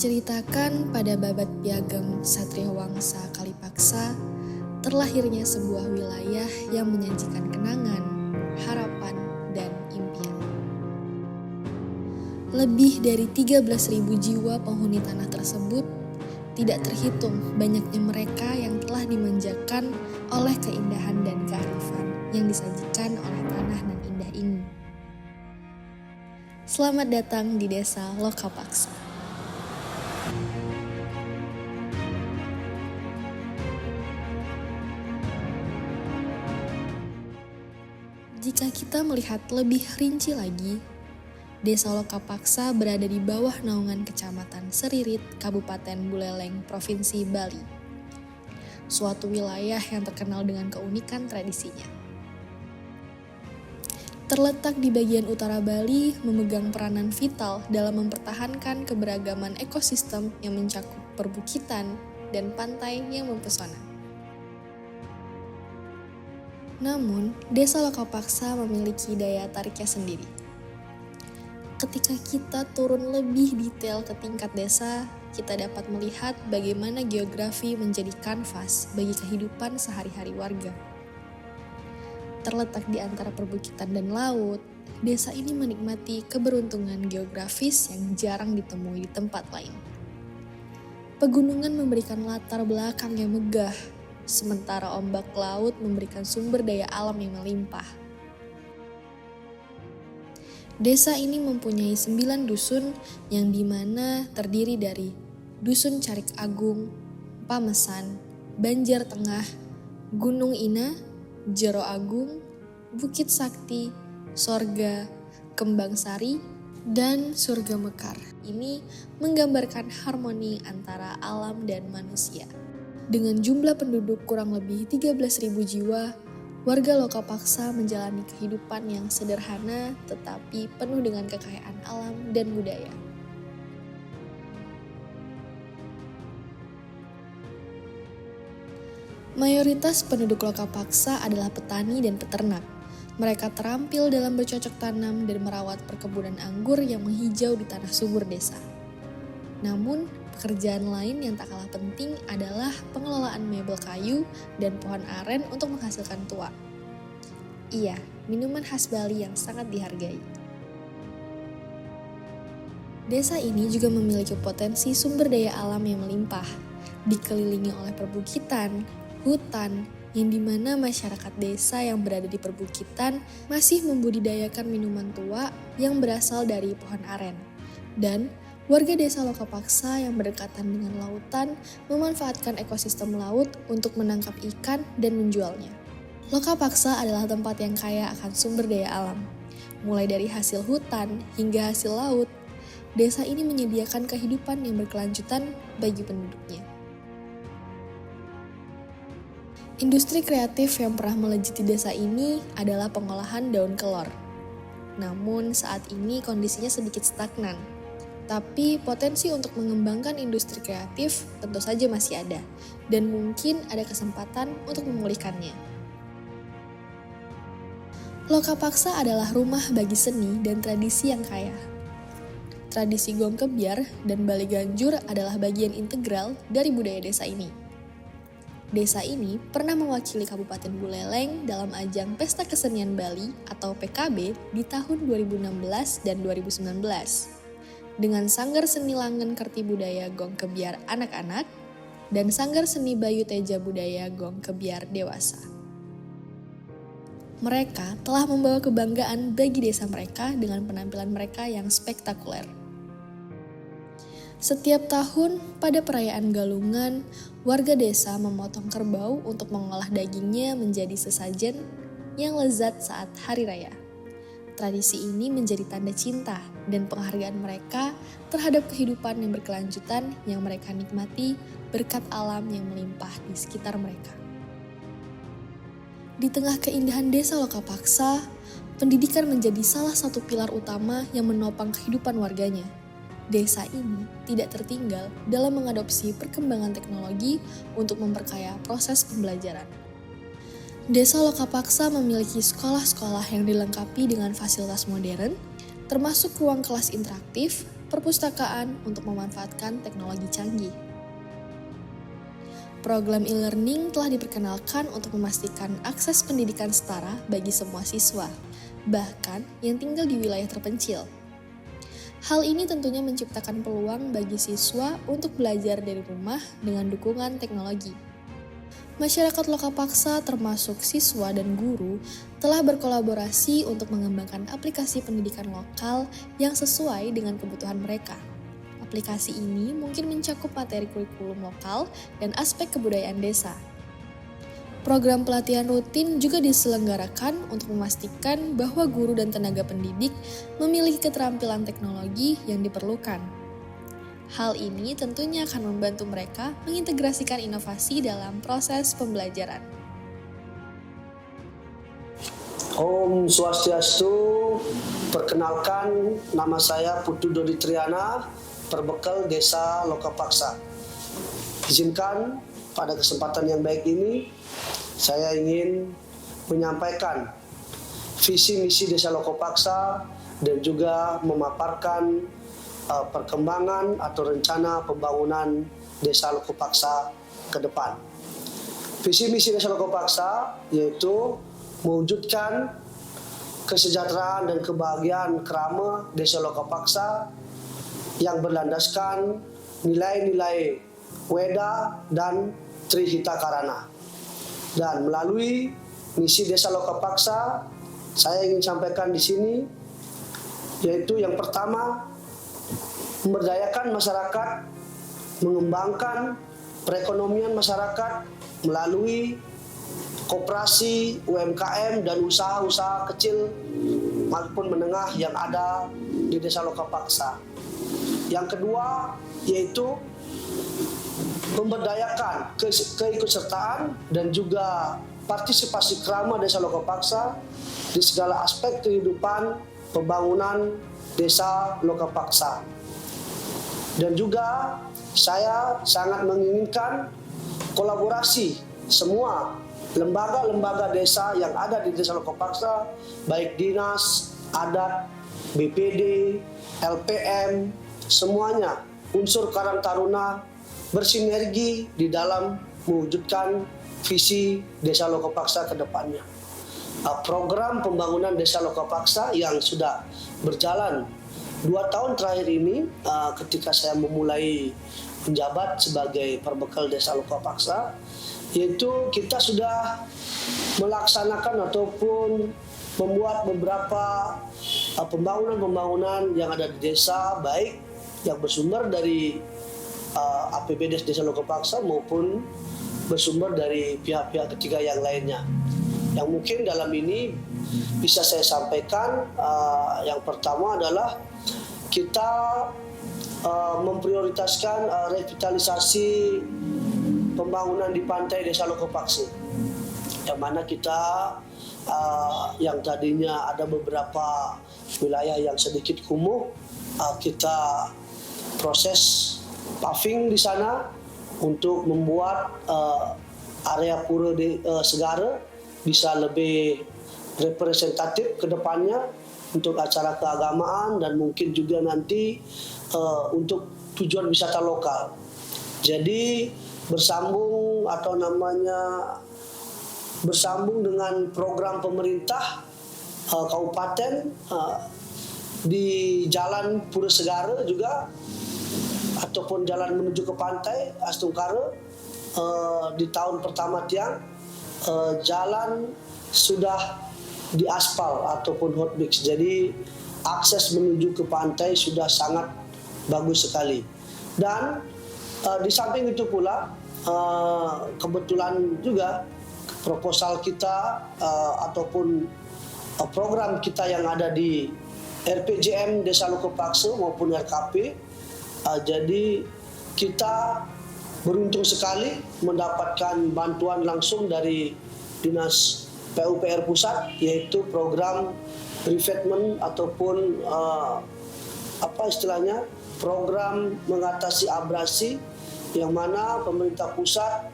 Diceritakan pada Babad Piagam Satria Wangsa Kalipaksa, terlahirnya sebuah wilayah yang menyajikan kenangan, harapan, dan impian. Lebih dari 13.000 jiwa penghuni tanah tersebut, tidak terhitung banyaknya mereka yang telah dimanjakan oleh keindahan dan kearifan yang disajikan oleh tanah nan indah ini. Selamat datang di Desa Lokapaksa. Jika kita melihat lebih rinci lagi, Desa Lokapaksa berada di bawah naungan Kecamatan Seririt, Kabupaten Buleleng, Provinsi Bali. Suatu wilayah yang terkenal dengan keunikan tradisinya. Terletak di bagian utara Bali, memegang peranan vital dalam mempertahankan keberagaman ekosistem yang mencakup perbukitan dan pantai yang mempesona. Namun, Desa Lokapaksa memiliki daya tariknya sendiri. Ketika kita turun lebih detail ke tingkat desa, kita dapat melihat bagaimana geografi menjadi kanvas bagi kehidupan sehari-hari warga. Terletak di antara perbukitan dan laut, desa ini menikmati keberuntungan geografis yang jarang ditemui di tempat lain. Pegunungan memberikan latar belakang yang megah, sementara ombak laut memberikan sumber daya alam yang melimpah. Desa ini mempunyai 9 dusun yang dimana terdiri dari Dusun Carik Agung, Pamesan, Banjar Tengah, Gunung Ina, Jero Agung, Bukit Sakti, Sorga, Kembang Sari, dan Surga Mekar. Ini menggambarkan harmoni antara alam dan manusia. Dengan jumlah penduduk kurang lebih 13.000 jiwa, warga Lokapaksa menjalani kehidupan yang sederhana tetapi penuh dengan kekayaan alam dan budaya. Mayoritas penduduk Lokapaksa adalah petani dan peternak. Mereka terampil dalam bercocok tanam dan merawat perkebunan anggur yang menghijau di tanah subur desa. Namun, pekerjaan lain yang tak kalah penting adalah pengelolaan mebel kayu dan pohon aren untuk menghasilkan tuak. Iya, minuman khas Bali yang sangat dihargai. Desa ini juga memiliki potensi sumber daya alam yang melimpah, dikelilingi oleh perbukitan, hutan, yang dimana masyarakat desa yang berada di perbukitan masih membudidayakan minuman tuak yang berasal dari pohon aren. Dan warga Desa Lokapaksa yang berdekatan dengan lautan memanfaatkan ekosistem laut untuk menangkap ikan dan menjualnya. Lokapaksa adalah tempat yang kaya akan sumber daya alam. Mulai dari hasil hutan hingga hasil laut, desa ini menyediakan kehidupan yang berkelanjutan bagi penduduknya. Industri kreatif yang pernah melejit di desa ini adalah pengolahan daun kelor. Namun saat ini kondisinya sedikit stagnan. Tapi potensi untuk mengembangkan industri kreatif tentu saja masih ada, dan mungkin ada kesempatan untuk memulihkannya. Lokapaksa adalah rumah bagi seni dan tradisi yang kaya. Tradisi gong kebyar dan Bali Ganjur adalah bagian integral dari budaya desa ini. Desa ini pernah mewakili Kabupaten Buleleng dalam ajang Pesta Kesenian Bali atau PKB di tahun 2016 dan 2019. Dengan Sanggar Seni Langen Kerti Budaya Gong Kebyar Anak-anak dan Sanggar Seni Bayu Teja Budaya Gong Kebyar Dewasa. Mereka telah membawa kebanggaan bagi desa mereka dengan penampilan mereka yang spektakuler. Setiap tahun pada perayaan Galungan, warga desa memotong kerbau untuk mengolah dagingnya menjadi sesajen yang lezat saat hari raya. Tradisi ini menjadi tanda cinta dan penghargaan mereka terhadap kehidupan yang berkelanjutan yang mereka nikmati berkat alam yang melimpah di sekitar mereka. Di tengah keindahan Desa Lokapaksa, pendidikan menjadi salah satu pilar utama yang menopang kehidupan warganya. Desa ini tidak tertinggal dalam mengadopsi perkembangan teknologi untuk memperkaya proses pembelajaran. Desa Lokapaksa memiliki sekolah-sekolah yang dilengkapi dengan fasilitas modern, termasuk ruang kelas interaktif, perpustakaan untuk memanfaatkan teknologi canggih. Program e-learning telah diperkenalkan untuk memastikan akses pendidikan setara bagi semua siswa, bahkan yang tinggal di wilayah terpencil. Hal ini tentunya menciptakan peluang bagi siswa untuk belajar dari rumah dengan dukungan teknologi. Masyarakat Lokapaksa termasuk siswa dan guru telah berkolaborasi untuk mengembangkan aplikasi pendidikan lokal yang sesuai dengan kebutuhan mereka. Aplikasi ini mungkin mencakup materi kurikulum lokal dan aspek kebudayaan desa. Program pelatihan rutin juga diselenggarakan untuk memastikan bahwa guru dan tenaga pendidik memiliki keterampilan teknologi yang diperlukan. Hal ini tentunya akan membantu mereka mengintegrasikan inovasi dalam proses pembelajaran. Om Swastiastu, perkenalkan nama saya Putu Dodi Triana, Perbekal Desa Lokapaksa. Izinkan pada kesempatan yang baik ini saya ingin menyampaikan visi misi Desa Lokapaksa dan juga memaparkan perkembangan atau rencana pembangunan Desa Lokapaksa ke depan. Visi misi Desa Lokapaksa yaitu mewujudkan kesejahteraan dan kebahagiaan kerama Desa Lokapaksa yang berlandaskan nilai-nilai Weda dan Trihita Karana. Dan melalui misi Desa Lokapaksa, saya ingin sampaikan di sini, yaitu yang pertama, memberdayakan masyarakat, mengembangkan perekonomian masyarakat melalui koperasi, UMKM, dan usaha-usaha kecil maupun menengah yang ada di Desa Lokapaksa. Yang kedua, yaitu memberdayakan keikutsertaan dan juga partisipasi kerama Desa Lokapaksa di segala aspek kehidupan pembangunan Desa Lokapaksa. Dan juga saya sangat menginginkan kolaborasi semua lembaga-lembaga desa yang ada di Desa Lokapaksa, baik dinas, adat, BPD, LPM, semuanya unsur Karang Taruna bersinergi di dalam mewujudkan visi Desa Lokapaksa ke depannya. Program pembangunan Desa Lokapaksa yang sudah berjalan 2 tahun terakhir ini, ketika saya memulai menjabat sebagai Perbekal Desa Lokapaksa, yaitu kita sudah melaksanakan ataupun membuat beberapa pembangunan-pembangunan yang ada di desa, baik yang bersumber dari APBD Desa Lokapaksa maupun bersumber dari pihak-pihak ketiga yang lainnya. Yang mungkin dalam ini bisa saya sampaikan, yang pertama adalah kita memprioritaskan revitalisasi pembangunan di pantai Desa Lokapaksa, yang mana kita yang tadinya ada beberapa wilayah yang sedikit kumuh, kita proses paving di sana untuk membuat area Pura Segara bisa lebih representatif ke depannya untuk acara keagamaan dan mungkin juga nanti untuk tujuan wisata lokal. Jadi bersambung dengan program pemerintah kabupaten di Jalan Pura Segara juga, ataupun jalan menuju ke pantai Astungkara, di tahun pertama tiang jalan sudah diaspal ataupun hot mix, jadi akses menuju ke pantai sudah sangat bagus sekali. Dan di samping itu pula kebetulan juga proposal kita ataupun program kita yang ada di RPJM Desa Lokapaksa maupun RKP, jadi kita beruntung sekali mendapatkan bantuan langsung dari Dinas PUPR Pusat, yaitu program revetment ataupun program mengatasi abrasi, yang mana pemerintah pusat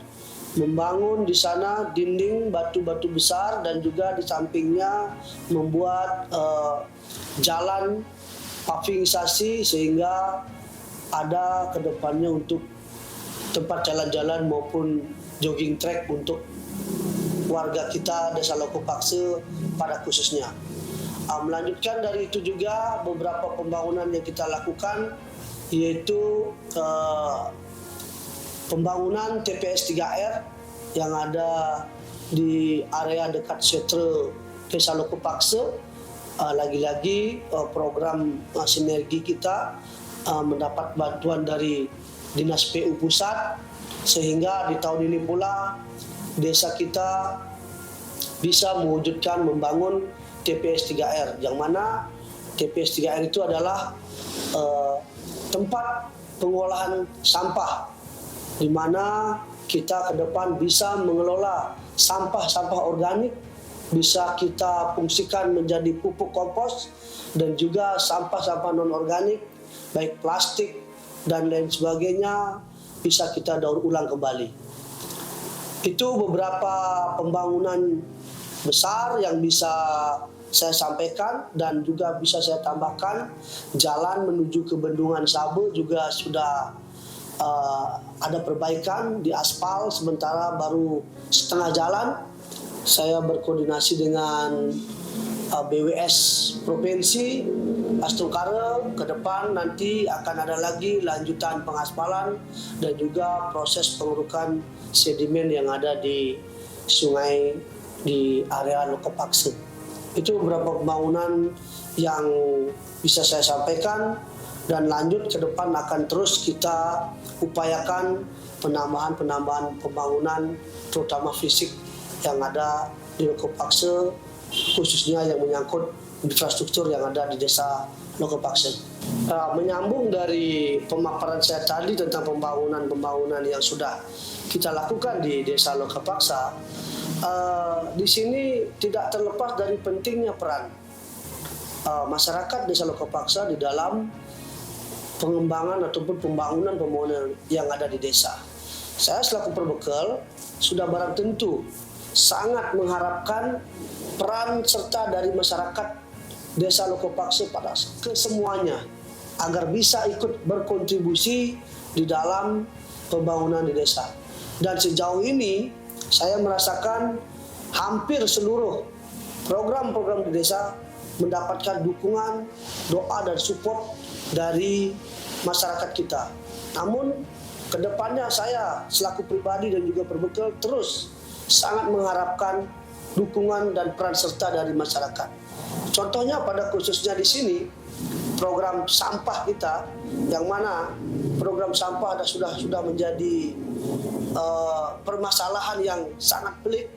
membangun di sana dinding batu-batu besar dan juga di sampingnya membuat jalan pavingisasi sehingga ada kedepannya untuk tempat jalan-jalan maupun jogging track untuk warga kita Desa Lokopaksa pada khususnya. Melanjutkan dari itu juga beberapa pembangunan yang kita lakukan, yaitu pembangunan TPS 3R yang ada di area dekat sentra Desa Lokopaksa. Lagi-lagi program sinergi kita mendapat bantuan dari Dinas PU Pusat, sehingga di tahun ini pula desa kita bisa mewujudkan membangun TPS 3R, yang mana TPS 3R itu adalah tempat pengolahan sampah, di mana kita ke depan bisa mengelola sampah-sampah organik, bisa kita fungsikan menjadi pupuk kompos, dan juga sampah-sampah non-organik, baik plastik dan lain sebagainya, bisa kita daur ulang kembali. Itu beberapa pembangunan besar yang bisa saya sampaikan, dan juga bisa saya tambahkan jalan menuju ke Bendungan Sabe juga sudah ada perbaikan di aspal, sementara baru setengah jalan. Saya berkoordinasi dengan BWS Provinsi Astungkara, ke depan nanti akan ada lagi lanjutan pengaspalan dan juga proses pengurukan sedimen yang ada di sungai di area Lokopaksa. Itu beberapa pembangunan yang bisa saya sampaikan, dan lanjut ke depan akan terus kita upayakan penambahan pembangunan terutama fisik yang ada di Lokopaksa, khususnya yang menyangkut infrastruktur yang ada di Desa Lokopaksa. Menyambung dari pemaparan saya tadi tentang pembangunan yang sudah kita lakukan di Desa Lokopaksa, di sini tidak terlepas dari pentingnya peran masyarakat Desa Lokopaksa di dalam pengembangan ataupun pembangunan yang ada di desa. Saya selaku perbekal sudah barang tentu sangat mengharapkan peran serta dari masyarakat Desa Lokopaksa pada kesemuanya agar bisa ikut berkontribusi di dalam pembangunan di desa. Dan sejauh ini saya merasakan hampir seluruh program-program di desa mendapatkan dukungan, doa dan support dari masyarakat kita. Namun kedepannya saya selaku pribadi dan juga perbekal terus sangat mengharapkan dukungan dan peran serta dari masyarakat. Contohnya pada khususnya di sini program sampah kita, yang mana program sampah sudah menjadi permasalahan yang sangat pelik,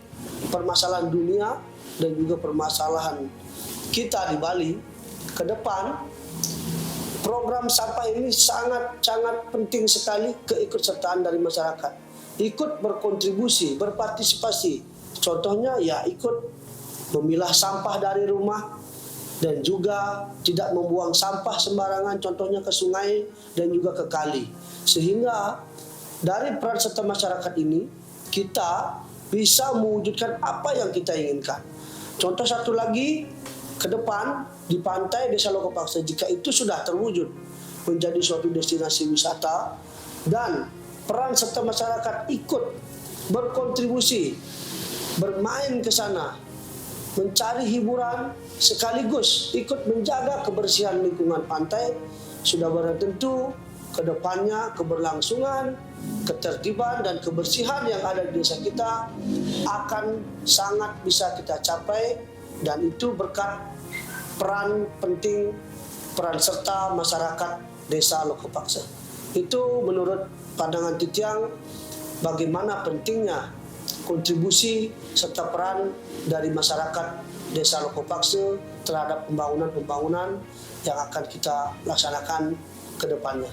permasalahan dunia dan juga permasalahan kita di Bali. Ke depan program sampah ini sangat penting sekali keikutsertaan dari masyarakat, ikut berkontribusi, berpartisipasi. Contohnya ya ikut memilah sampah dari rumah dan juga tidak membuang sampah sembarangan, contohnya ke sungai dan juga ke kali. Sehingga dari peran serta masyarakat ini kita bisa mewujudkan apa yang kita inginkan. Contoh satu lagi, ke depan di pantai Desa Lokopaksa, jika itu sudah terwujud menjadi suatu destinasi wisata dan peran serta masyarakat ikut berkontribusi, bermain ke sana, mencari hiburan, sekaligus ikut menjaga kebersihan lingkungan pantai, sudah barang tentu ke depannya keberlangsungan, ketertiban dan kebersihan yang ada di desa kita akan sangat bisa kita capai, dan itu berkat peran penting, peran serta masyarakat Desa Lokopaksa. Itu menurut pandangan Titiang bagaimana pentingnya kontribusi serta peran dari masyarakat Desa Lokopaksa terhadap pembangunan yang akan kita laksanakan ke depannya.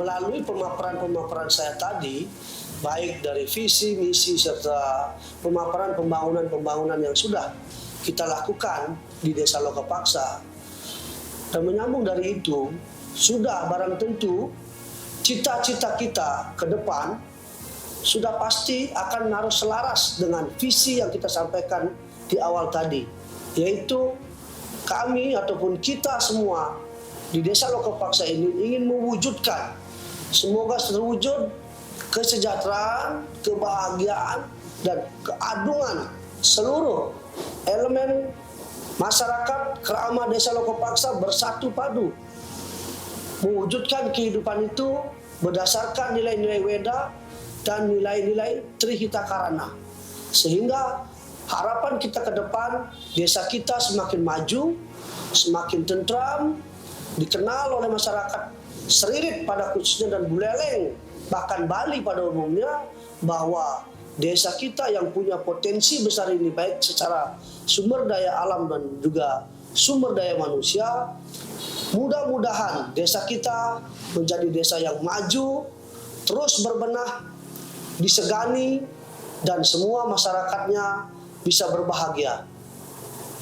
Melalui pemaparan saya tadi, baik dari visi, misi, serta pemaparan pembangunan yang sudah kita lakukan di Desa Lokopaksa, dan menyambung dari itu, sudah barang tentu cita-cita kita ke depan sudah pasti akan harus selaras dengan visi yang kita sampaikan di awal tadi, yaitu kami ataupun kita semua di Desa Lokapaksa ini ingin mewujudkan, semoga terwujud kesejahteraan, kebahagiaan, dan keagungan seluruh elemen masyarakat Kerama Desa Lokapaksa bersatu padu mewujudkan kehidupan itu berdasarkan nilai-nilai Weda dan nilai-nilai Trihita Karana, sehingga harapan kita ke depan desa kita semakin maju, semakin tentram, dikenal oleh masyarakat Seririt pada khususnya dan Buleleng bahkan Bali pada umumnya, bahwa desa kita yang punya potensi besar ini baik secara sumber daya alam dan juga sumber daya manusia. Mudah-mudahan desa kita menjadi desa yang maju, terus berbenah, disegani, dan semua masyarakatnya bisa berbahagia.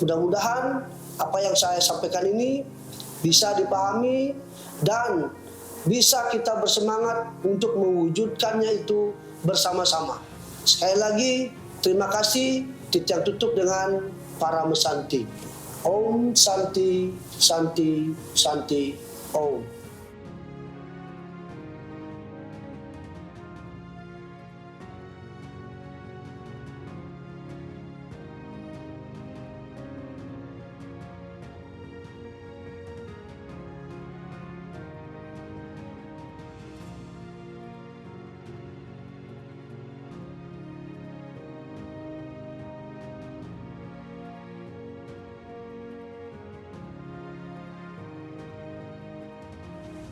Mudah-mudahan apa yang saya sampaikan ini bisa dipahami dan bisa kita bersemangat untuk mewujudkannya itu bersama-sama. Sekali lagi, terima kasih. Titiang tutup dengan para mesanti. Om Santi, Santi, Santi, Om.